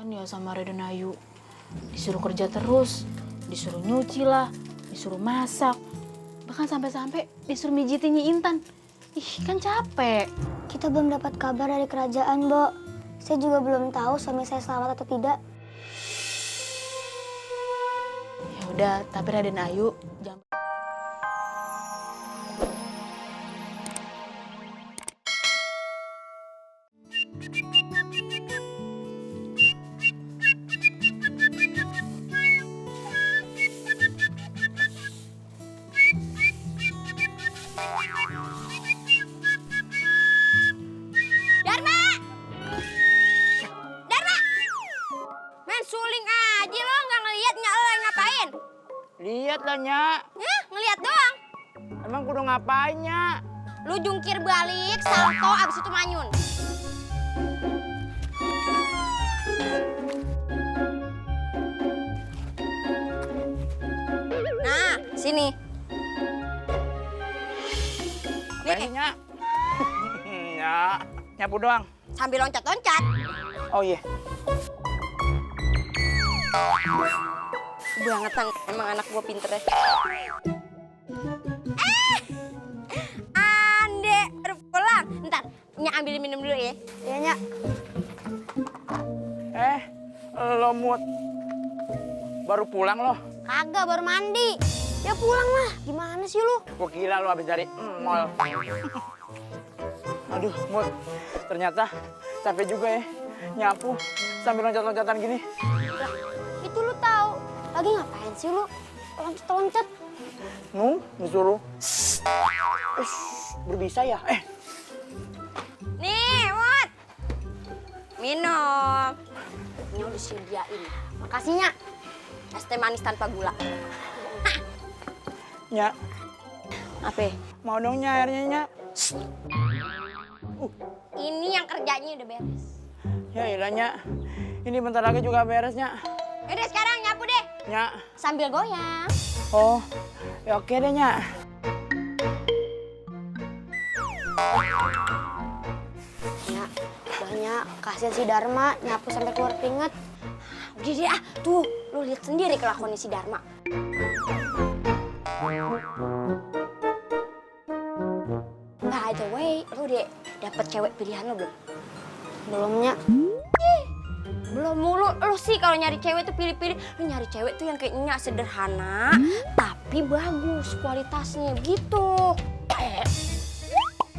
Kasian ya sama Raden Ayu. Disuruh kerja terus, disuruh nyuci lah, disuruh masak. Bahkan sampai-sampai disuruh mijitin Nyi Intan. Ih, kan capek. Kita belum dapat kabar dari kerajaan, Bo. Saya juga belum tahu suami saya selamat atau tidak. Ya udah, tapi Raden Ayu jangan. Dharma! Dharma! Main suling aja lo, nggak ngeliat nyak lo yang ngapain? Lihat lah, Nyak. Ya, ngeliat doang. Emang kudu ngapain, Nyak? Lu jungkir balik, salto, abis itu manyun. Nah, sini. Ngapain sih, Nyak? Nyak, nyapu doang. Sambil loncat-loncat. Oh iya. Bangetan, emang anak gua pinter ya. Ande, baru pulang. Ntar, Nyak ambil minum dulu ya. Iya, Nyak. Lo mood. Baru pulang lo. Kagak, baru mandi. Ya pulang lah. Gimana sih lu? Gua kira lo habis dari mall. Aduh, mood. Ternyata capek juga ya. Nyapu sambil loncat-loncatan gini. Lah, itu lu tahu. Lagi ngapain sih lu? Loncat-loncat. Disuruh. Berbisa ya? Nih, Mut. Minum. Ini udah sediain. Makasih, Nyak. Es teh manis tanpa gula. Nyak, Apa? mau dong Nyak airnya, Nyak. Ini yang kerjanya udah beres. Ya ilah, Nyak. Ini bentar lagi juga beres, Nyak. Udah sekarang nyapu deh. Nyak. Sambil goyang. Oh, ya oke deh, Nyak. Nyak, banyak. Kasihan si Dharma nyapu sampai keluar keringet. Udah deh, tuh. Lu lihat sendiri kelakuan si Dharma. By the way, lu udah dapet cewek pilihan lu belum? Belum, Nyak. Belum mulu. Lu sih kalau nyari cewek tuh pilih-pilih. Lu nyari cewek tuh yang kayaknya sederhana, tapi bagus kualitasnya gitu.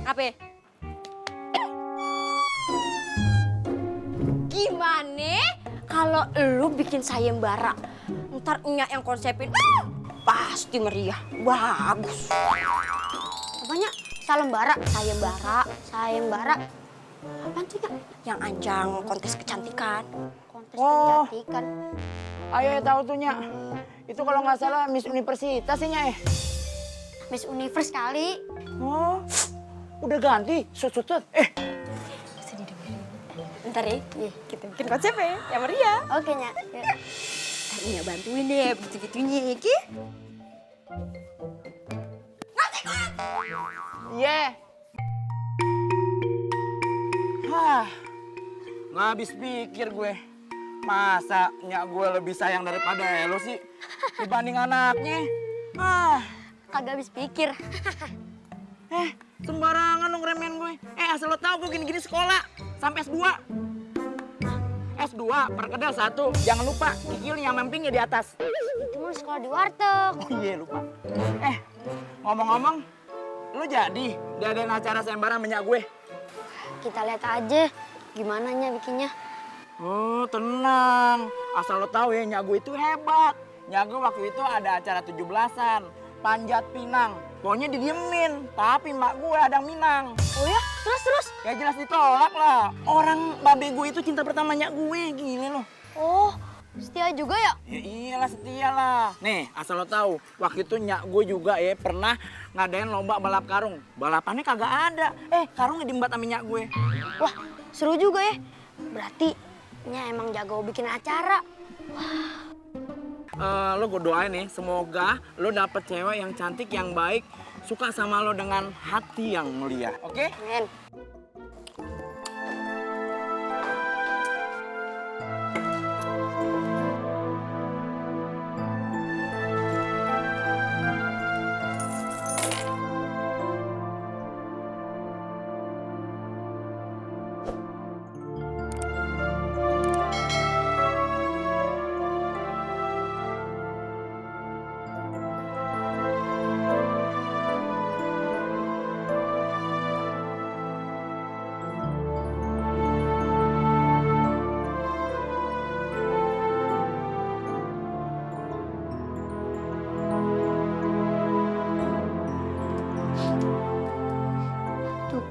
Apa? Gimana kalau lu bikin sayembara? Ntar Nyak yang konsepin, pasti meriah, bagus. Apanya? Sayembara. Sayembara. Apaan tuh, Nyak? Yang ajang kontes kecantikan. Kontes Oh. kecantikan. Ayo ya tahu tuh, Nyak. Itu kalau nggak salah Miss Universitas sih, Nyak. Miss Universe kali. Oh, udah ganti. Sut. Ntar ya, kita bikin konsepnya yang meriah. Oke, Nyak. Yuk. Ntar Nyak bantuin deh, begitu-gitunya, Ki. Yeah. Nggak habis pikir gue. Masa Nyak gue lebih sayang daripada lo sih dibanding anaknya? Kagak habis pikir. Sembarangan dong remen gue. Asal lo tahu gue gini-gini sekolah sampai S2. S2 perkedel 1. Jangan lupa kikilnya yang mempingnya di atas. Itu mau sekolah di warteg. Oh iya lupa. Ngomong-ngomong, lu jadi diadain acara sayembara sama Nyak gue? Kita lihat aja gimana, Nyak, bikinnya. Oh tenang, asal lo tahu ya Nyak gue itu hebat. Nyak gue waktu itu ada acara 17-an, panjat pinang. Pokoknya didiemin, tapi mak gue ada yang minang. Oh ya? Terus? Ya jelas ditolak lah. Orang babe gue itu cinta pertama Nyak gue, gini loh. Oh, setia juga ya? Ya iyalah setia lah. Nih asal lo tahu, waktu itu Nyak gue juga ya pernah ngadain lomba balap karung. Balapannya kagak ada. Karungnya diembat sama Nyak gue. Wah, seru juga ya. Berarti Nyak emang jago bikin acara. Lo gue doain nih, semoga lo dapet cewek yang cantik, yang baik, suka sama lo dengan hati yang mulia. Oke? Men.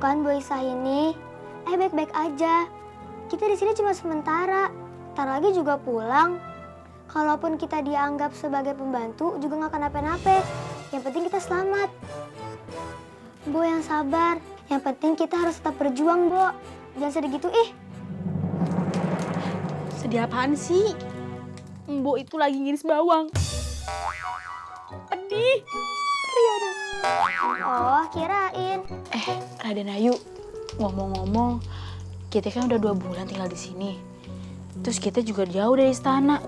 kan Bu Isah ini? Baik-baik aja. Kita di sini cuma sementara. Ntar lagi juga pulang. Kalaupun kita dianggap sebagai pembantu juga nggak kenapa-napa. Yang penting kita selamat. Bu yang sabar. Yang penting kita harus tetap berjuang, Bu. Jangan sedih gitu, ih. Sedih apaan sih? Mbok itu lagi ngiris bawang. Pedih. Oh, kirain. Raden Ayu, ngomong-ngomong, kita kan udah 2 bulan tinggal di sini. Terus kita juga jauh dari istana.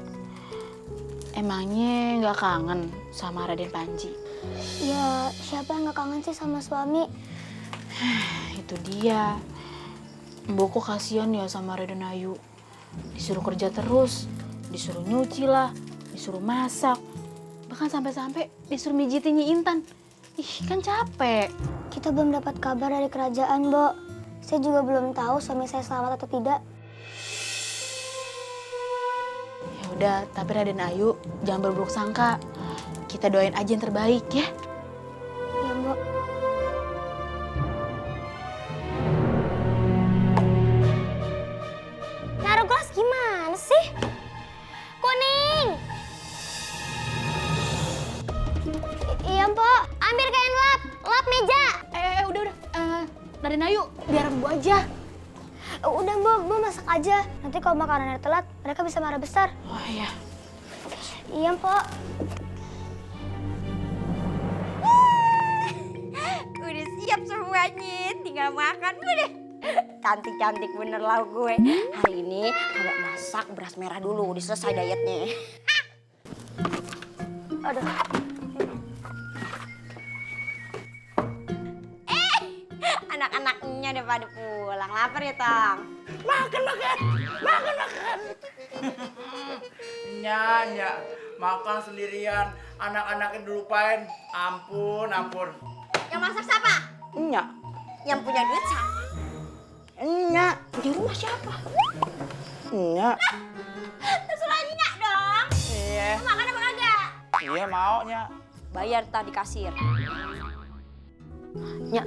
Emangnya nggak kangen sama Raden Panji? Ya, siapa yang nggak kangen sih sama suami? Itu dia. Mbok kok kasihan ya sama Raden Ayu. Disuruh kerja terus, disuruh nyuci lah, disuruh masak. Bahkan sampai-sampai disuruh mijitin Nyi Intan. Ih, kan capek. Kita belum dapat kabar dari kerajaan, Bo. Saya juga belum tahu suami saya selamat atau tidak. Ya udah, tapi Raden Ayu jangan berburuk sangka. Kita doain aja yang terbaik ya. Ya, Mbok. Naruh gelas gimana sih? Kuning! Iya, Mbok. Ambil kain lap! Lap meja! Udah. Raden Ayu, biar Mbok aja. Udah, Mbok. Mbok masak aja. Nanti kalau makanannya telat, mereka bisa marah besar. Oh iya. Iya, Mbok. Udah siap semuanya, tinggal makan udah. Cantik-cantik bener lauk gue. Hari ini kalau masak beras merah dulu, udah selesai dietnya. Aduh. Anak-anaknya udah pada pulang, lapar ya Tong? Makan. Nya, makan sendirian. Anak-anaknya dilupain. Ampun. Yang masak siapa? Nya. Yang punya duit siapa? Nya. Di rumah siapa? Nya. Terserah Nya dong. Iya. Mau makan apa kagak? Iya mau, Nya. Bayar tadi kasir. Nya,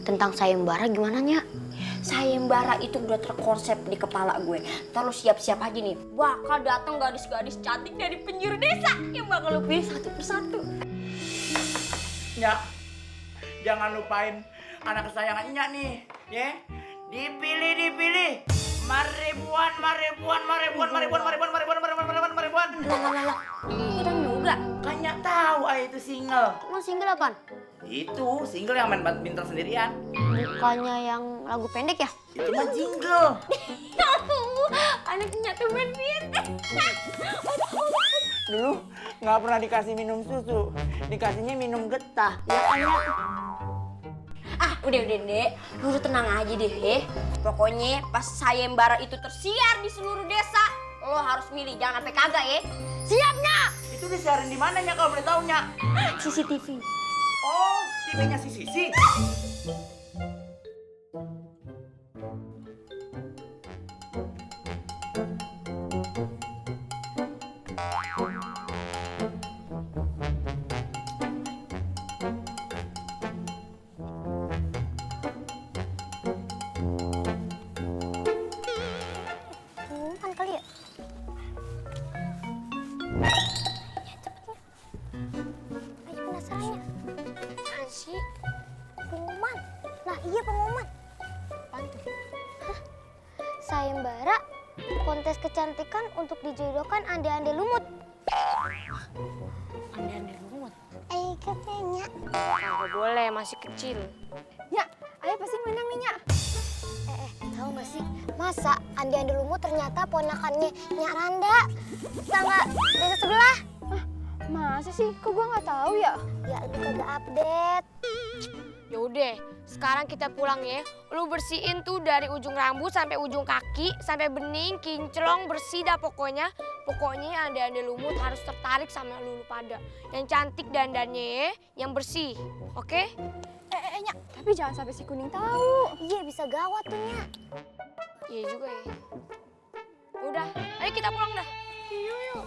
tentang sayembara gimana Nya? Sayembara itu udah terkonsep di kepala gue. Terus siap-siap aja nih, bakal datang gadis-gadis cantik dari penjuru desa yang bakal lu pilih satu persatu. Nya, jangan lupain anak kesayangan Nya nih, ya. Dipilih. Maribuan. Lah. Ikutan juga. Kan Nya tahu itu single. Mau single apaan? Itu single yang main badminton sendirian. Bukannya yang lagu pendek ya? Itu mah jingle. Anaknya tuh main pinter. Dulu nggak pernah dikasih minum susu, dikasihnya minum getah. Ya kan Nya? Ah, udah dek. Lu udah tenang aja deh. Pokoknya pas sayembara itu tersiar di seluruh desa, lo harus milih, jangan sampai kagak ya. Siapnya? Itu disiarin di mana Nya kalau boleh tahu Nya? CCTV. Oh, TV-nya si Sisi. Pengumuman kali ya? Ayo penasarannya. Apaan sih? Pengumuman. Nah iya pengumuman. Apaan tuh? Hah? Sayembara kontes kecantikan untuk dijodohkan ande-ande lumut. Ande-ande lumut. Katanya. Nggak boleh, masih kecil. Ya, ayo pasti menang nih, Nya. Tahu nggak sih? Masa ande-ande lumut ternyata ponakannya Nyak Randa. Tetangga desa sebelah. Masa sih? Kok gua nggak tahu ya? Ya, lu kagak update. Yaudah, sekarang kita pulang ya. Lu bersihin tuh dari ujung rambut sampai ujung kaki, sampai bening, kinclong, bersih dah pokoknya. Pokoknya ande-ande lumut harus tertarik sama lu pada. Yang cantik dandannya ya, yang bersih. Oke? Nyak, tapi jangan sampai si kuning tahu. Iya, bisa gawat tuh, Nyak. Iya juga ya. Udah, ayo kita pulang dah. Yuk.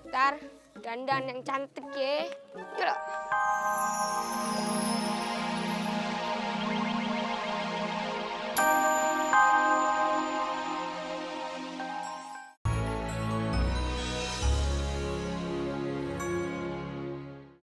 Ntar dandan yang cantik ya. Yuk.